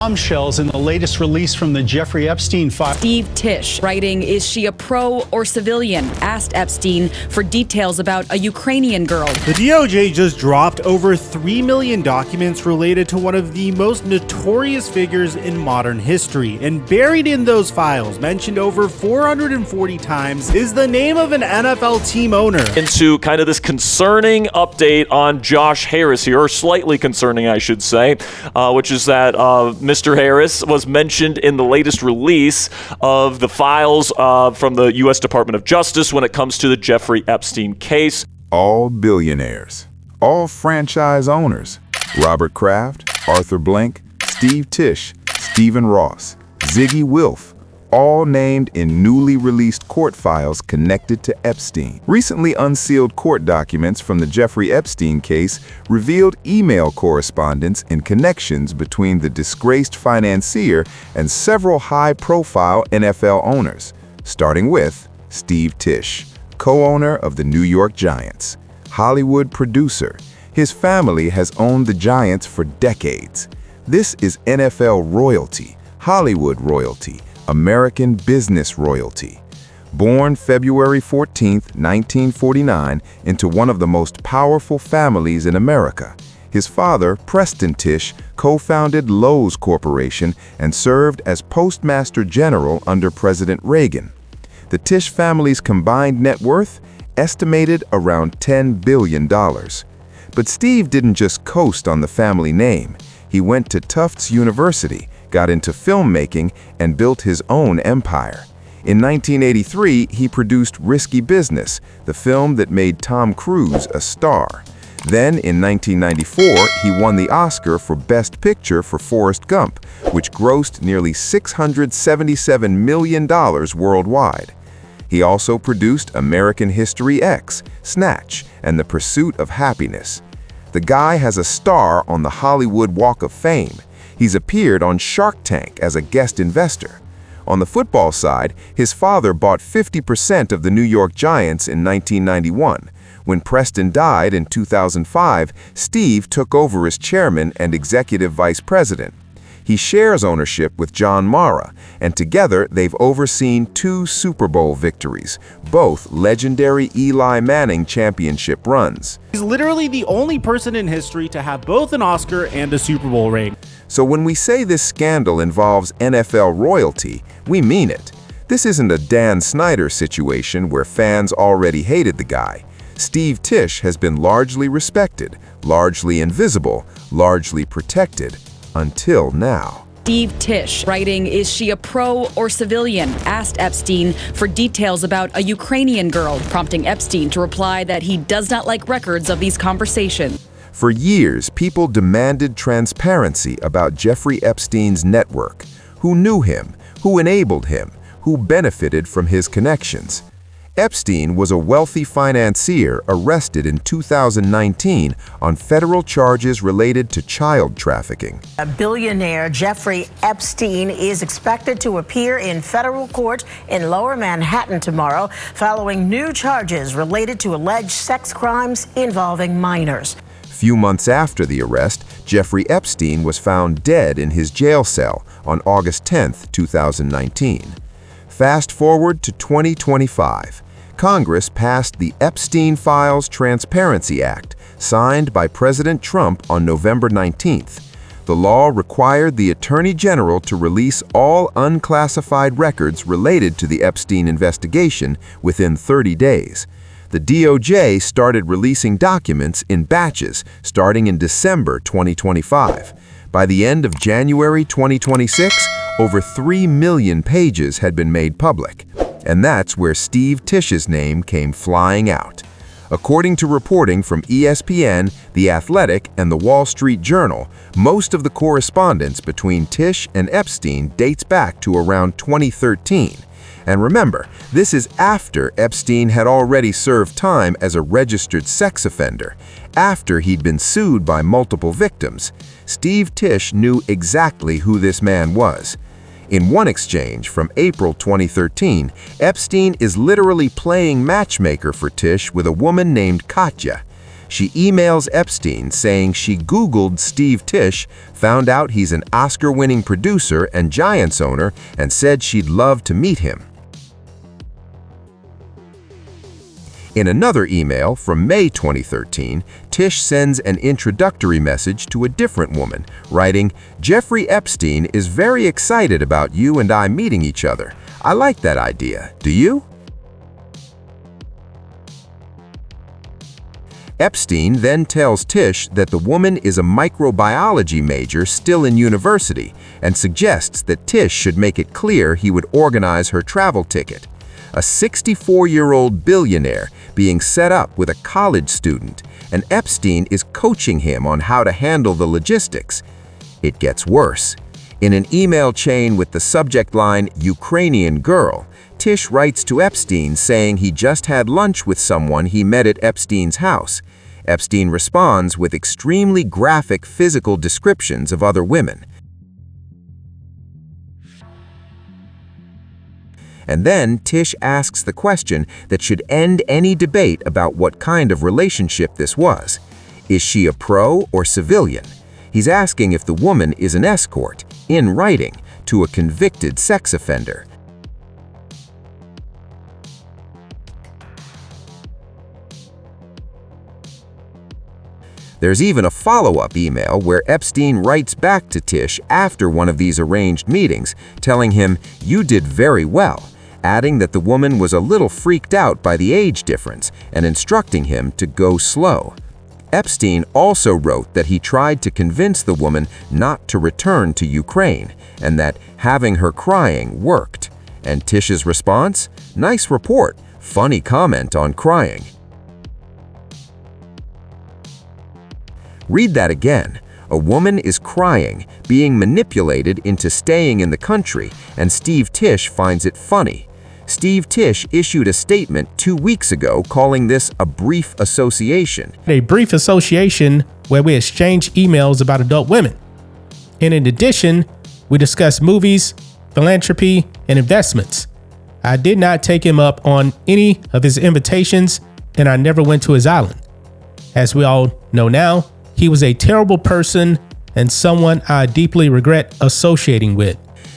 Bombshells in the latest release from the Jeffrey Epstein file. Steve Tisch, writing, "Is she a pro or civilian?" asked Epstein for details about a Ukrainian girl. The DOJ just dropped over 3 million documents related to one of the most notorious figures in modern history. And buried in those files, mentioned over 440 times, is the name of an NFL team owner. Into kind of this concerning update on Josh Harris here, or slightly concerning, I should say, which is that Mr. Harris was mentioned in the latest release of the files from the U.S. Department of Justice when it comes to the Jeffrey Epstein case. All billionaires, all franchise owners, Robert Kraft, Arthur Blank, Steve Tisch, Stephen Ross, Ziggy Wilf, all named in newly released court files connected to Epstein. Recently unsealed court documents from the Jeffrey Epstein case revealed email correspondence and connections between the disgraced financier and several high-profile NFL owners, starting with Steve Tisch, co-owner of the New York Giants, Hollywood producer. His family has owned the Giants for decades. This is NFL royalty, Hollywood royalty, American business royalty. Born February 14, 1949, into one of the most powerful families in America, his father, Preston Tisch, co-founded Lowe's Corporation and served as Postmaster General under President Reagan. The Tisch family's combined net worth estimated around $10 billion. But Steve didn't just coast on the family name. He went to Tufts University, got into filmmaking, and built his own empire. In 1983, he produced Risky Business, the film that made Tom Cruise a star. Then, in 1994, he won the Oscar for Best Picture for Forrest Gump, which grossed nearly $677 million worldwide. He also produced American History X, Snatch, and The Pursuit of Happiness. The guy has a star on the Hollywood Walk of Fame. He's appeared on Shark Tank as a guest investor. On the football side, his father bought 50% of the New York Giants in 1991. When Preston died in 2005, Steve took over as chairman and executive vice president. He shares ownership with John Mara, and together they've overseen 2 Super Bowl victories, both legendary Eli Manning championship runs. He's literally the only person in history to have both an Oscar and a Super Bowl ring. So when we say this scandal involves NFL royalty, we mean it. This isn't a Dan Snyder situation where fans already hated the guy. Steve Tisch has been largely respected, largely invisible, largely protected, until now. Steve Tisch, writing, "Is she a pro or civilian?" asked Epstein for details about a Ukrainian girl, prompting Epstein to reply that he does not like records of these conversations. For years, people demanded transparency about Jeffrey Epstein's network. Who knew him? Who enabled him? Who benefited from his connections? Epstein was a wealthy financier arrested in 2019 on federal charges related to child trafficking. A billionaire, Jeffrey Epstein, is expected to appear in federal court in Lower Manhattan tomorrow following new charges related to alleged sex crimes involving minors. Few months after the arrest, Jeffrey Epstein was found dead in his jail cell on August 10, 2019. Fast forward to 2025. Congress passed the Epstein Files Transparency Act, signed by President Trump on November 19th. The law required the Attorney General to release all unclassified records related to the Epstein investigation within 30 days. The DOJ started releasing documents in batches starting in December 2025. By the end of January 2026, over 3 million pages had been made public. And that's where Steve Tisch's name came flying out. According to reporting from ESPN, The Athletic, and The Wall Street Journal, most of the correspondence between Tisch and Epstein dates back to around 2013. And remember, this is after Epstein had already served time as a registered sex offender, after he'd been sued by multiple victims. Steve Tisch knew exactly who this man was. In one exchange from April 2013, Epstein is literally playing matchmaker for Tisch with a woman named Katya. She emails Epstein saying she Googled Steve Tisch, found out he's an Oscar-winning producer and Giants owner, and said she'd love to meet him. In another email from May 2013, Tisch sends an introductory message to a different woman, writing, "Jeffrey Epstein is very excited about you and I meeting each other. I like that idea. Do you?" Epstein then tells Tisch that the woman is a microbiology major still in university and suggests that Tisch should make it clear he would organize her travel ticket. A 64-year-old billionaire being set up with a college student, and Epstein is coaching him on how to handle the logistics. It gets worse. In an email chain with the subject line, "Ukrainian girl," Tisch writes to Epstein saying he just had lunch with someone he met at Epstein's house. Epstein responds with extremely graphic physical descriptions of other women. And then Tisch asks the question that should end any debate about what kind of relationship this was. Is she a pro or civilian? He's asking if the woman is an escort, in writing, to a convicted sex offender. There's even a follow-up email where Epstein writes back to Tisch after one of these arranged meetings, telling him, "You did very well," adding that the woman was a little freaked out by the age difference and instructing him to go slow. Epstein also wrote that he tried to convince the woman not to return to Ukraine and that having her crying worked. And Tisch's response? "Nice report. Funny comment on crying." Read that again. A woman is crying, being manipulated into staying in the country, and Steve Tisch finds it funny. Steve Tisch issued a statement 2 weeks ago calling this a brief association. A brief association where we exchange emails about adult women. And in addition, we discuss movies, philanthropy, and investments. I did not take him up on any of his invitations, and I never went to his island. As we all know now, he was a terrible person and someone I deeply regret associating with.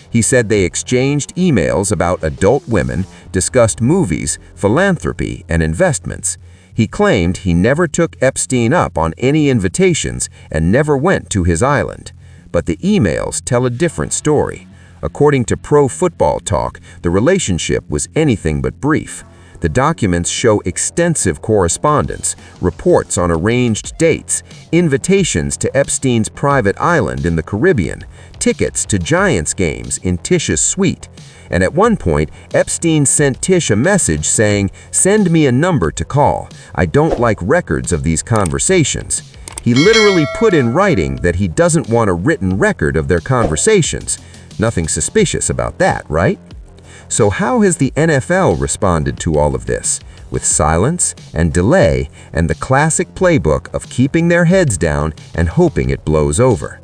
He said they exchanged emails about adult women, discussed movies, philanthropy, and investments. He claimed he never took Epstein up on any invitations and never went to his island. But the emails tell a different story. According to Pro Football Talk, the relationship was anything but brief. The documents show extensive correspondence, reports on arranged dates, invitations to Epstein's private island in the Caribbean, tickets to Giants games in Tisch's suite. And at one point, Epstein sent Tisch a message saying, "Send me a number to call. I don't like records of these conversations." He literally put in writing that he doesn't want a written record of their conversations. Nothing suspicious about that, right? So how has the NFL responded to all of this? With silence and delay and the classic playbook of keeping their heads down and hoping it blows over.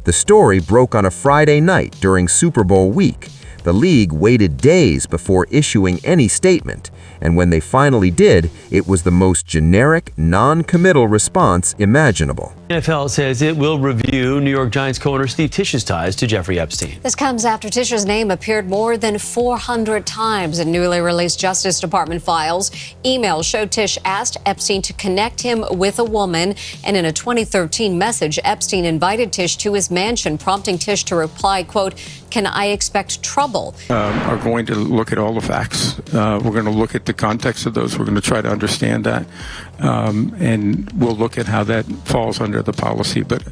The story broke on a Friday night during Super Bowl week. The league waited days before issuing any statement, and when they finally did, it was the most generic, non-committal response imaginable. NFL says it will review New York Giants co-owner Steve Tisch's ties to Jeffrey Epstein. This comes after Tisch's name appeared more than 400 times in newly released Justice Department files. Emails showed Tisch asked Epstein to connect him with a woman, and in a 2013 message, Epstein invited Tisch to his mansion, prompting Tisch to reply, quote, "Can I expect trouble?" Are going to look at all the facts. We're going to look at the context of those. We're going to try to understand that. And we'll look at how that falls under the policy. But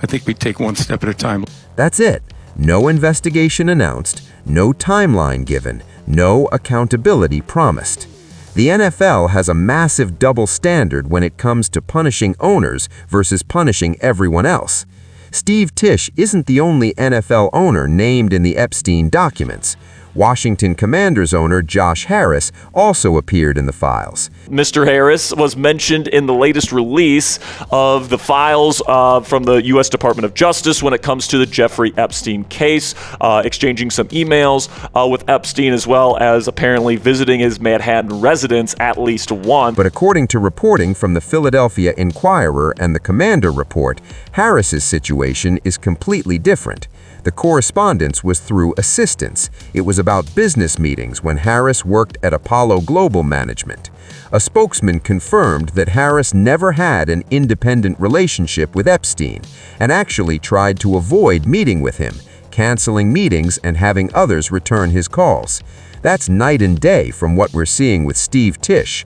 I think we take one step at a time. That's it. No investigation announced, no timeline given, no accountability promised. The NFL has a massive double standard when it comes to punishing owners versus punishing everyone else. Steve Tisch isn't the only NFL owner named in the Epstein documents. Washington Commanders owner Josh Harris also appeared in the files. Mr. Harris was mentioned in the latest release of the files from the U.S. Department of Justice when it comes to the Jeffrey Epstein case, exchanging some emails with Epstein, as well as apparently visiting his Manhattan residence at least once. But according to reporting from the Philadelphia Inquirer and the Commander Report, Harris's situation is completely different. The correspondence was through assistants. It was about business meetings when Harris worked at Apollo Global Management. A spokesman confirmed that Harris never had an independent relationship with Epstein and actually tried to avoid meeting with him, canceling meetings and having others return his calls. That's night and day from what we're seeing with Steve Tisch.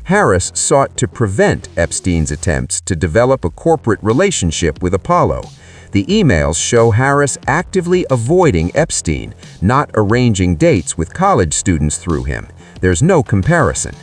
Harris sought to prevent Epstein's attempts to develop a corporate relationship with Apollo. The emails show Harris actively avoiding Epstein, not arranging dates with college students through him. There's no comparison.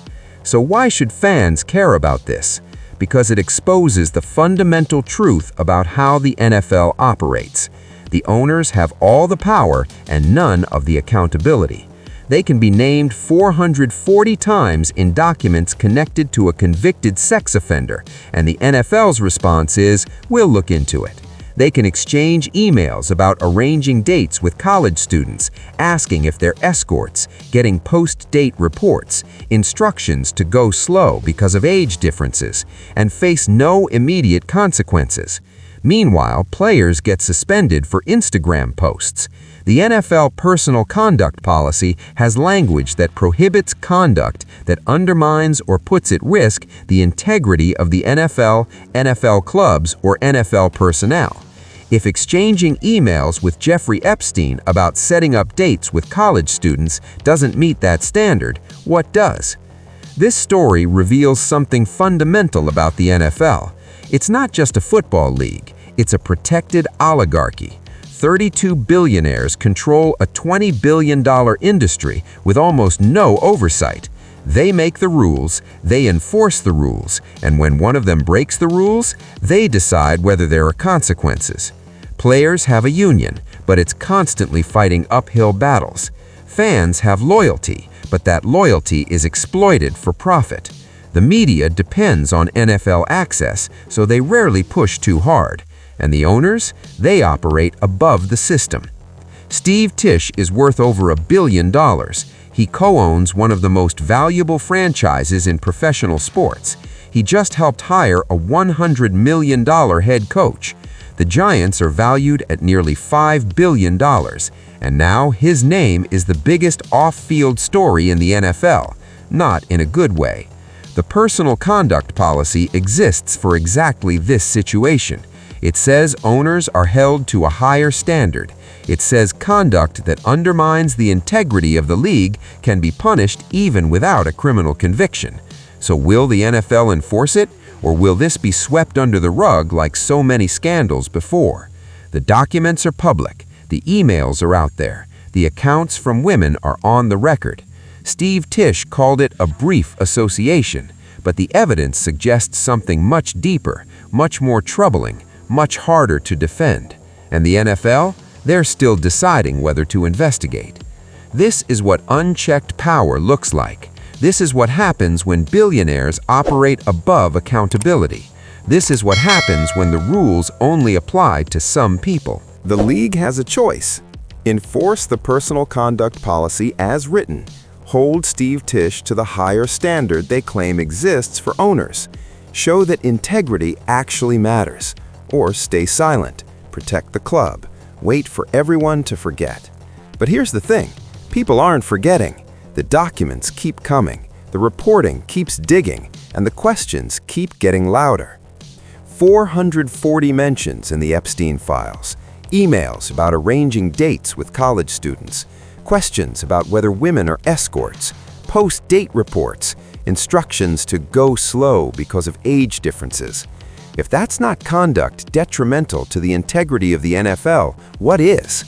So why should fans care about this? Because it exposes the fundamental truth about how the NFL operates. The owners have all the power and none of the accountability. They can be named 440 times in documents connected to a convicted sex offender, and the NFL's response is, "We'll look into it." They can exchange emails about arranging dates with college students, asking if they're escorts, getting post-date reports, instructions to go slow because of age differences, and face no immediate consequences. Meanwhile, players get suspended for Instagram posts. The NFL personal conduct policy has language that prohibits conduct that undermines or puts at risk the integrity of the NFL, NFL clubs, or NFL personnel. If exchanging emails with Jeffrey Epstein about setting up dates with college students doesn't meet that standard, what does? This story reveals something fundamental about the NFL. It's not just a football league, it's a protected oligarchy. 32 billionaires control a $20 billion industry with almost no oversight. They make the rules, they enforce the rules, and when one of them breaks the rules, they decide whether there are consequences. Players have a union, but it's constantly fighting uphill battles. Fans have loyalty, but that loyalty is exploited for profit. The media depends on NFL access, so they rarely push too hard. And the owners, they operate above the system. Steve Tisch is worth over $1 billion. He co-owns one of the most valuable franchises in professional sports. He just helped hire a $100 million head coach. The Giants are valued at nearly $5 billion, and now his name is the biggest off-field story in the NFL, not in a good way. The personal conduct policy exists for exactly this situation. It says owners are held to a higher standard. It says conduct that undermines the integrity of the league can be punished even without a criminal conviction. So will the NFL enforce it, or will this be swept under the rug like so many scandals before? The documents are public. The emails are out there. The accounts from women are on the record. Steve Tisch called it a brief association, but the evidence suggests something much deeper, much more troubling, much harder to defend. And the NFL? They're still deciding whether to investigate. This is what unchecked power looks like. This is what happens when billionaires operate above accountability. This is what happens when the rules only apply to some people. The league has a choice. Enforce the personal conduct policy as written. Hold Steve Tisch to the higher standard they claim exists for owners. Show that integrity actually matters. Or stay silent, protect the club, wait for everyone to forget. But here's the thing, people aren't forgetting. The documents keep coming, the reporting keeps digging, and the questions keep getting louder. 440 mentions in the Epstein files, emails about arranging dates with college students, questions about whether women are escorts, post-date reports, instructions to go slow because of age differences. If that's not conduct detrimental to the integrity of the NFL, what is?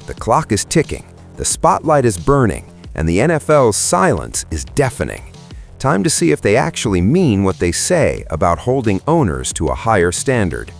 The clock is ticking, the spotlight is burning, and the NFL's silence is deafening. Time to see if they actually mean what they say about holding owners to a higher standard.